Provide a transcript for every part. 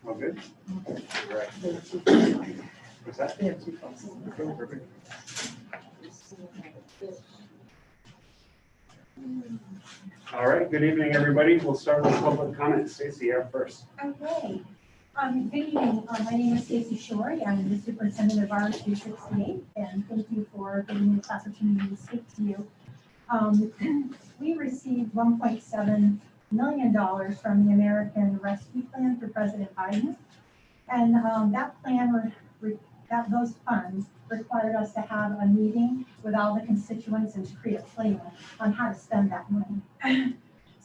All good? Right. What's that? Perfect. All right, good evening, everybody. We'll start with public comment. Stacy, you're up first. Okay. Good evening. My name is Stacy Shorey. I'm the superintendent of R268, and thank you for giving me this opportunity to speak to you. We received $1.7 million from the American Rescue Plan for President Biden, and that plan, those funds required us to have a meeting with all the constituents and to create a plan on how to spend that money.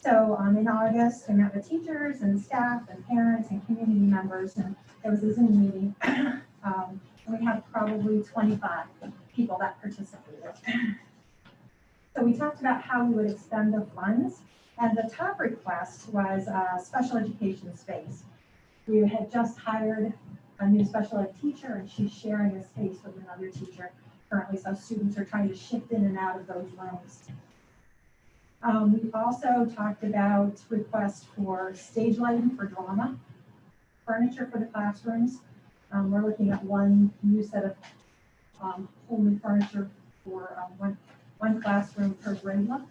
So in August, I met with teachers and staff and parents and community members, and there was a Zoom meeting. We had probably 25 people that participated. So we talked about how we would expend the funds, and the top request was a special education space. We had just hired a new special ed teacher, and she's sharing a space with another teacher currently, so students are trying to shift in and out of those rooms. We also talked about requests for stage lighting for drama, furniture for the classrooms. We're looking at one new set of whole new furniture for one classroom per grade level,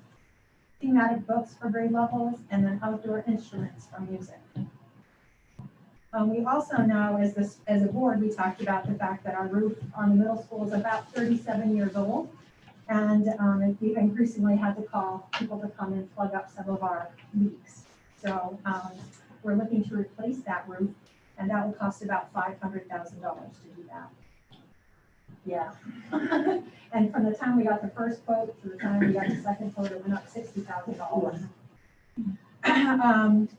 thematic books for grade levels, and then outdoor instruments for music. We also know, as a board, we talked about the fact that our roof on the middle school is about 37 years old. And we've increasingly had to call people to come and plug up some of our leaks. So we're looking to replace that roof, and that will cost about $500,000 to do that. Yeah. And from the time we got the first quote to the time we got the second quote, it went up $60,000.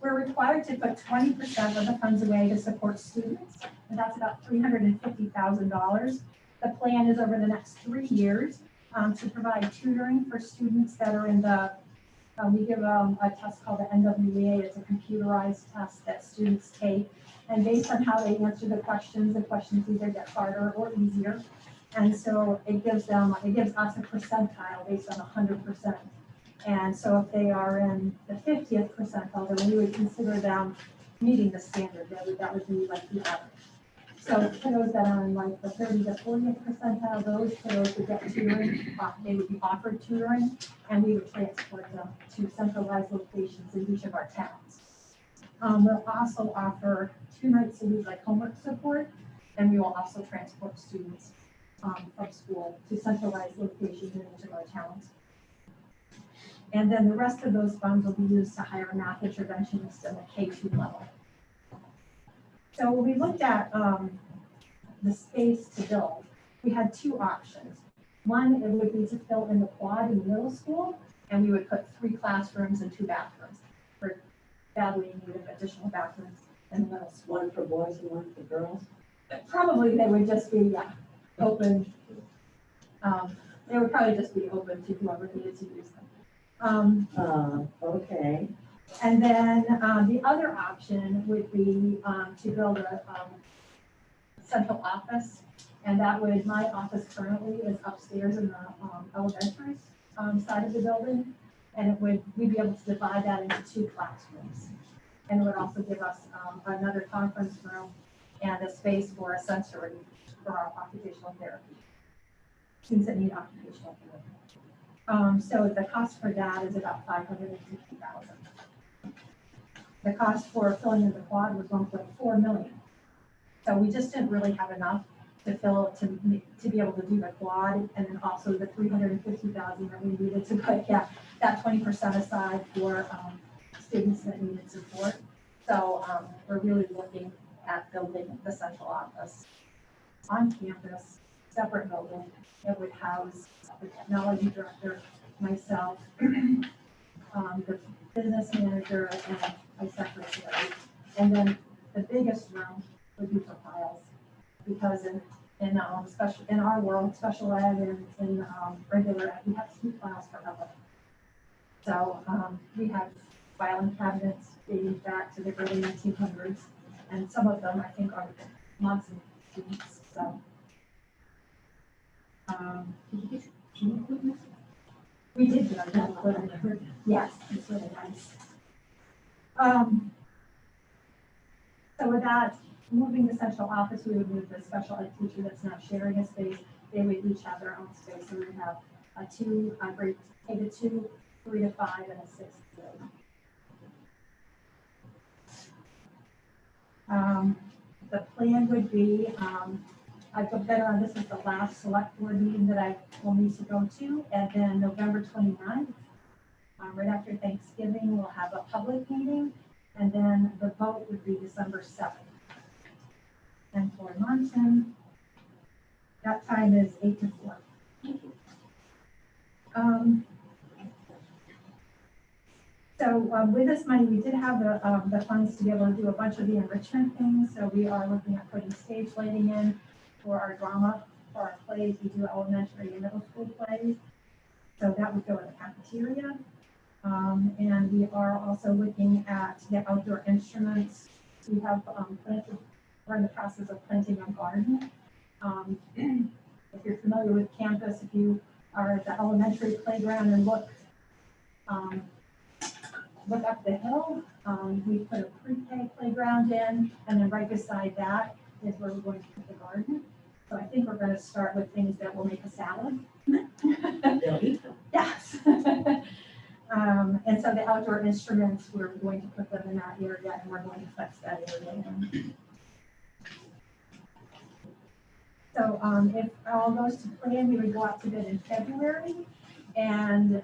We're required to put 20% of the funds away to support students, and that's about $350,000. The plan is over the next 3 years. To provide tutoring for students that are in the, we give a test called the NWEA. It's a computerized test that students take. And based on how they answer the questions either get harder or easier. And so it gives us a percentile based on 100%. And so if they are in the 50th percentile, then we would consider them meeting the standard. That would be like the average. So kiddos that are in like the 30 to 40th percentile, those kiddos would get tutoring, they would be offered tutoring, and we would transport them to centralized locations in each of our towns. We'll also offer 2 nights a week like homework support, and we will also transport students from school to centralized locations in each of our towns. And then the rest of those funds will be used to hire a math interventionist in the K-2 level. So when we looked at the space to build, we had 2 options. One, it would be to fill in the quad in middle school, and we would put 3 classrooms and 2 bathrooms for badly needed additional bathrooms in the middle school. One for boys and one for girls? Probably they would just be open. They would probably just be open to whoever needed to use them. Okay. And then the other option would be to build a central office, and that would, my office currently is upstairs in the elementary side of the building, and we'd be able to divide that into 2 classrooms. And it would also give us another conference room and a space for a sensory for our occupational therapy, students that need occupational therapy. So the cost for that is about $560,000. The cost for filling in the quad was $1.4 million. So we just didn't really have enough to be able to do the quad, and then also the $350,000 that we needed to put that 20% aside for students that needed support. So we're really looking at building the central office on campus, separate building. It would house the technology director, myself, the business manager, and my secretary. And then the biggest room would be for files, because in our world, special ed and in regular ed, we have to keep files forever. So we have filing cabinets dating back to the early 1900s, and some of them I think are Monson students. So we did get that equipment. Yes, it's really nice. So with that, moving the central office, we would move the special ed teacher that's not sharing a space. They would each have their own space. So we would have a grade K-2, 3 to 5, and a 6 to 8. The plan would be, I put better on, this is the last select board meeting that I will need to go to, and then November 29th, right after Thanksgiving, we'll have a public meeting, and then the vote would be December 7th. And for Monson, that time is 8 to 4. So with this money, we did have the funds to be able to do a bunch of the enrichment things. So we are looking at putting stage lighting in for our drama, for our plays. We do elementary and middle school plays. So that would go in the cafeteria. And we are also looking at the outdoor instruments. We have we're in the process of planting a garden. If you're familiar with campus, if you are at the elementary playground and look up the hill, we put a pre-K playground in, and then right beside that is where we're going to put the garden. So I think we're going to start with things that will make a salad. Yes. And so the outdoor instruments, we're going to put them in that area, and we're going to flex that area in. So if all goes to plan, we would go out to bid in February, and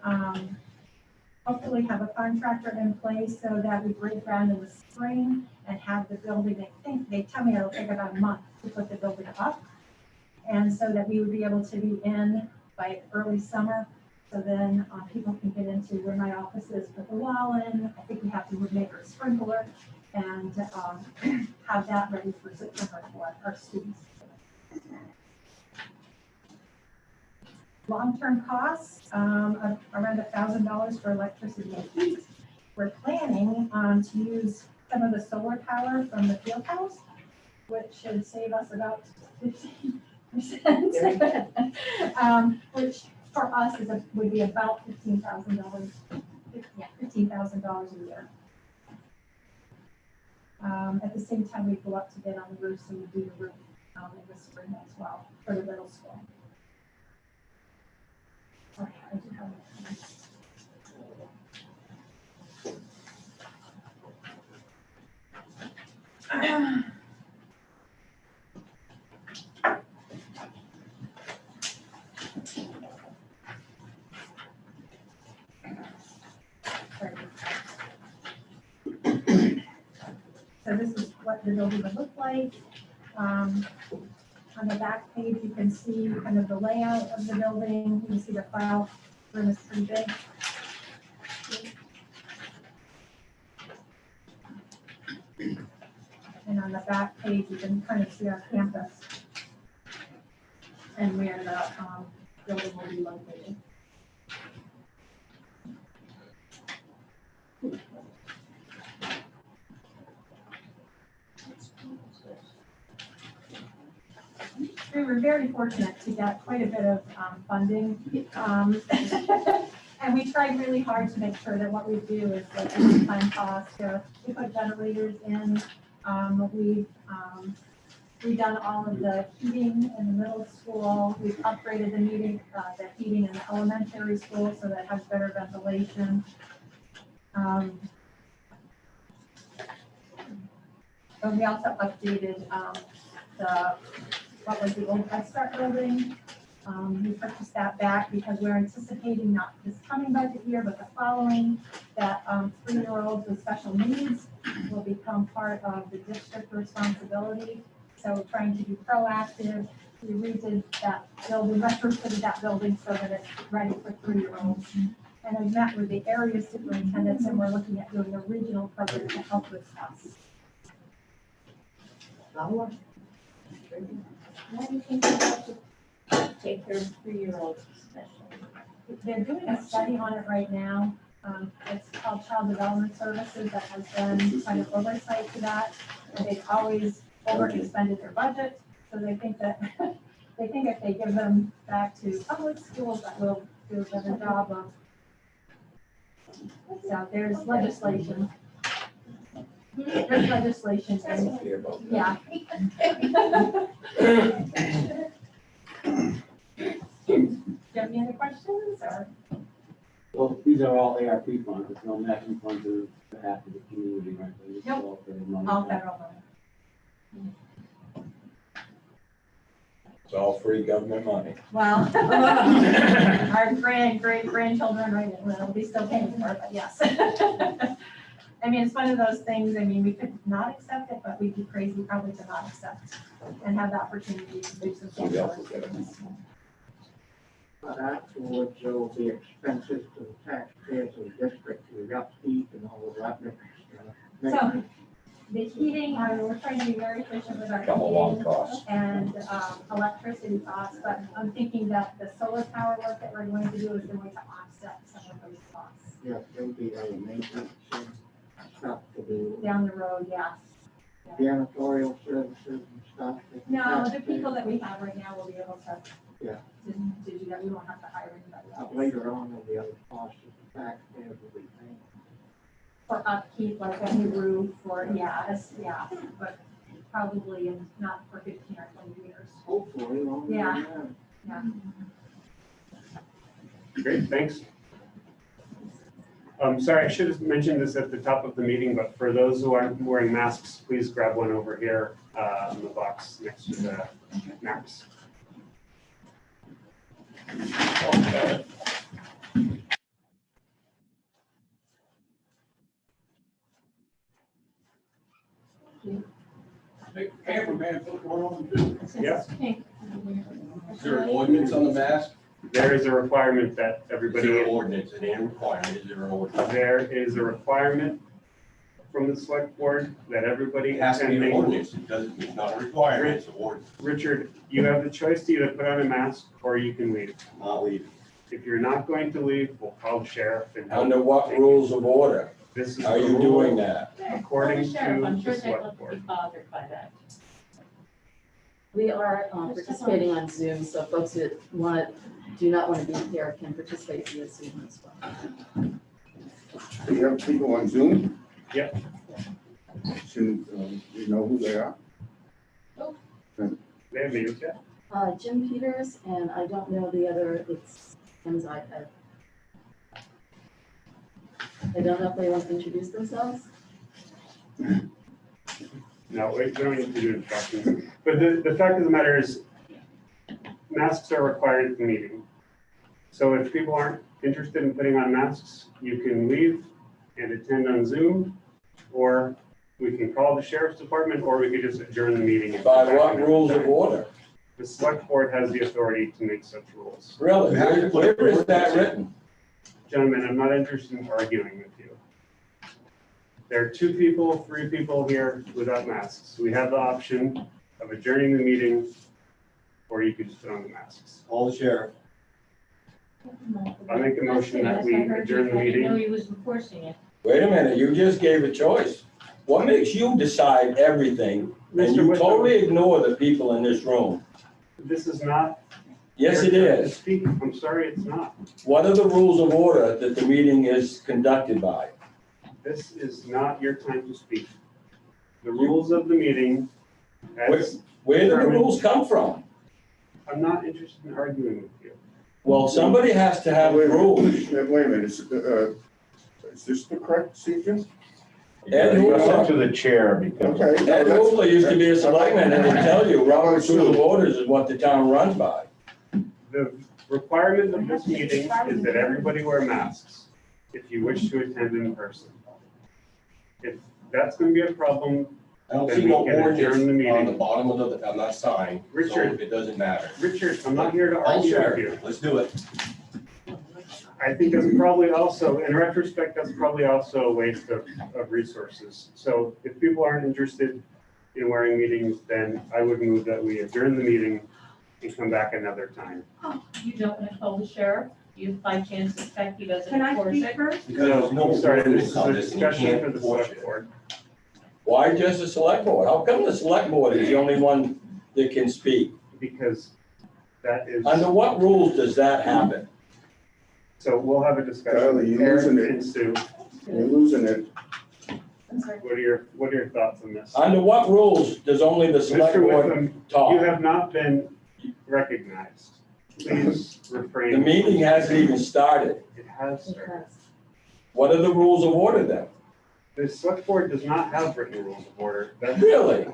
hopefully have a contractor in place so that we break ground in the spring and have the building. They tell me it'll take about a month to put the building up, and so that we would be able to be in by early summer. So then people can get into where my office is, put the wall in. I think we have to make our sprinkler and have that ready for September for our students. Long-term costs, around $1,000 for electricity and heat. We're planning to use some of the solar power from the field house, which should save us about 15%, which for us would be about $15,000. Yeah, $15,000 a year. At the same time, we go up to bid on the roof, so we do the roof in the spring as well for the middle school. Sorry, I do have So this is what the building would look like. On the back page, you can see kind of the layout of the building. You can see the file room is pretty big. And on the back page, you can kind of see our campus and where the building will be located. We were very fortunate to get quite a bit of funding. And we tried really hard to make sure that what we do is like a one-time cost. So we put ventilators in. We've done all of the heating in the middle school. We've upgraded the heating in the elementary school so that it has better ventilation. But we also updated what was the old Head Start building, We purchased that back because we're anticipating not this coming budget year, but the following, that 3-year-olds with special needs will become part of the district responsibility. So trying to be proactive, we redid that building, retrofitted that building so that it's ready for 3-year-olds. And I've met with the area superintendents and we're looking at doing a regional program to help with us. Lower. Why do you think you have to take care of 3-year-olds especially? They're doing a study on it right now. It's called Child Development Services that has been kind of oversight to that. And they've always overexpended their budget. So they think that, they think if they give them back to public schools, that will do a better job of. So there's legislation. There's legislation. And, yeah. Do you have any other questions or? Well, these are all ARP funds, there's no matching funds to behalf of the community, right? They're just Nope. all federal money. All federal money. It's all free government money. Well, our great grandchildren, right, will be still paying for it, but yes. I mean, it's one of those things, I mean, we could not accept it, but we'd be crazy probably to not accept and have the opportunity to do some. Somebody else will get it. But afterwards, there will be expenses to the taxpayers of the district, the upkeep and all of that different stuff. So the heating, I mean, we're trying to be very efficient with our Come along heating costs. and electricity costs, but I'm thinking that the solar power work that we're going to do is going to offset some of those costs Yes, there'll be a maintenance and stuff to do, down the road, yes. janitorial services and stuff. that No, the taxpayers- people that we have right now will be able to. Yeah. To do that, we won't have to hire anybody But else. later on, there'll be other costs that the taxpayers will be paying. For upkeep, like a new roof, or, but probably not for 15 or 20 years. Hopefully, longer Yeah. than that. Yeah. Great, thanks. Sorry, I should have mentioned this at the top of the meeting, but for those who aren't wearing masks, please grab one over here in the box next to the maps. Okay. Hey, cameraman, what's going on too? Yeah. Is there an ordinance on the mask? There is a requirement that Is there everybody, an ordinance, it ain't requirement, is there an ordinance? there is a requirement from the select board that everybody It has to be an attending. ordinance, it doesn't, it's not a requirement, it's an ordinance, Richard, you have the choice to either put on a mask or you can leave. not leaving. If you're not going to leave, we'll call the sheriff and. Under what rules of order This is are the you rule doing that? according to Sheriff, I'm the sure they select won't be board. bothered by that. We are participating on Zoom, so folks who do not want to be here can participate via Zoom as well. Do you have people on Zoom? Yep. Should, you know who they are? They have names yet? Jim Peters, and I don't know the other, it's Tim's iPad. I don't know if they want to introduce themselves. No, we don't need to do instructions. But the fact of the matter is, masks are required at the meeting. So if people aren't interested in putting on masks, you can leave and attend on Zoom, or we can call the sheriff's department, or we could just adjourn the meeting. and By come back what another rules of time. order? The select board has the authority to make such rules. Really? Where is that written? Gentlemen, I'm not interested in arguing with you. There are 2 people, 3 people here without masks. We have the option of adjourning the meeting, or you could just put on the masks. Call the sheriff. I make a motion that we adjourn the I didn't know meeting. he was enforcing it. Wait a minute, you just gave a choice. What makes you decide everything and Mr. you Whitman, totally ignore the people in this room? this is not. Yes, it your turn to is. speak. I'm sorry, it's not. What are the rules of order that the meeting is conducted by? This is not your time to speak. The rules of the meeting, as, Where do the rules come from? I'm not interested in arguing with you. Well, somebody has to have rules. Wait a minute, is this the correct procedure? Ed Hoover, To the chair because. Okay. Ed Hoover used to be a selectman and he'll tell you Robert's Rules of Orders is what the town runs by. The requirement of this meeting is that everybody wear masks if you wish to attend in person. If that's gonna be a problem, I don't Then see we no can adjourn the ordinance meeting. on the bottom of that sign, so Richard. it doesn't matter. Richard, I'm not here to I'll argue share with you. it. Let's do it. I think that's probably also, in retrospect, that's probably also a waste of resources. So if people aren't interested in wearing meetings, then I would move that we adjourn the meeting and come back another time. You don't want to call the sheriff? You by chance suspect he doesn't Can I enforce speak it? first? Because there's no I'm sorry, this ordinance is on a this, and you discussion can't for the enforce select it. board. Why just the select board? How come the select board is the only one that can speak? Because that is, Under what rules does that happen? so we'll have a discussion. Tyler, you're Eric losing it. and Sue, You're losing it. I'm sorry. what are your thoughts on this? Under what rules does only the select Mr. board Witham, you talk? have not been recognized. Please refrain. The meeting hasn't even started. It has, sir. What are the rules of order then? The select board does not have written rules of order. That's Really?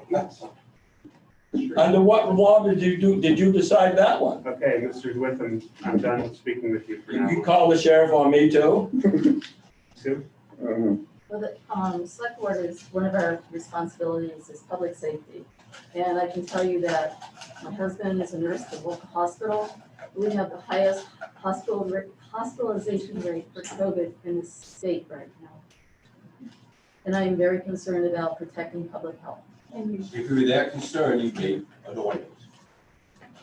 Under what law did you decide that one? okay, Mr. Witham, I'm done speaking with you for You now. call the sheriff on me too? Sue? Well, the select board is, one of our responsibilities is public safety. And I can tell you that my husband is a nurse at the local hospital. We have the highest hospitalization rate for COVID in the state right now. And I am very concerned about protecting public health. If you're that concerned, you need an ordinance.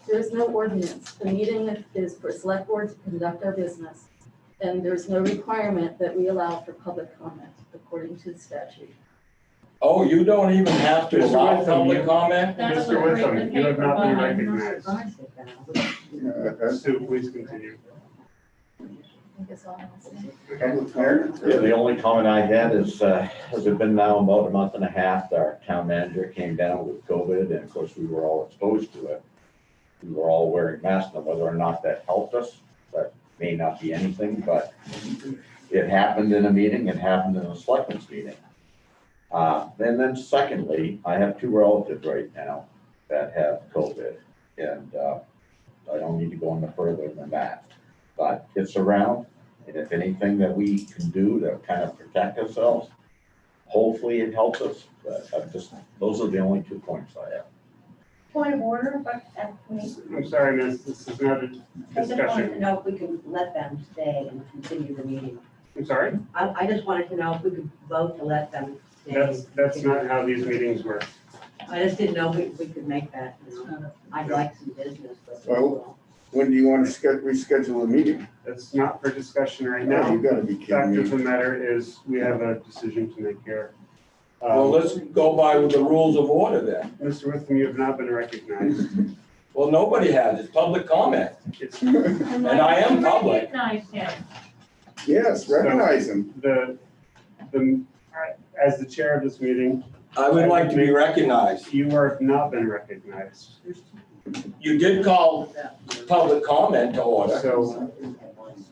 There is no ordinance. The meeting is for select board to conduct our business. And there's no requirement that we allow for public comment according to the statute. Oh, you don't even have to Mr. allow Witham, public you- comment? That's Mr. what the Witham, you have not been paper recognized. Sue, please continue. I think that's all I want to say. Public comment? Yeah, the only comment I had is, has it been now about a month and a half, our town manager came down with COVID, and of course, we were all exposed to it. We were all wearing masks, and whether or not that helped us, that may not be anything, but it happened in a meeting, it happened in a selectmen's meeting. And then secondly, I have two relatives right now that have COVID, and I don't need to go any further than that. But it's around, and if anything that we can do to kind of protect ourselves, hopefully it helps us. But those are the only 2 points I have. Point of order, but I'm sorry, miss, this is not a I just wanted to discussion. know if we could let them stay and continue the meeting. I'm sorry? I just wanted to know if we could vote to let them stay. That's not how these meetings work. I just didn't know if we could make that, you know. I'd like some business, but. Well, when do you want to reschedule the meeting? That's not for discussion right No, now. you gotta be Fact kidding of the me. matter is, we have a decision to make here. Well, let's go by with the rules of order then. Mr. Witham, you have not been recognized. Well, nobody has, it's public comment. It's And I am public. Recognize him. Yes, recognize him. as the chair of this meeting, I would like to be recognized. you have not been recognized. You did call public comment to order. So,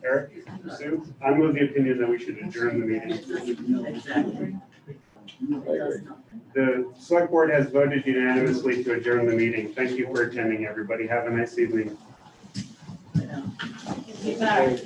Eric, Sue, I'm of the opinion that we should adjourn the meeting. I agree. The select board has voted unanimously to adjourn the meeting. Thank you for attending, everybody. Have a nice evening. Get back.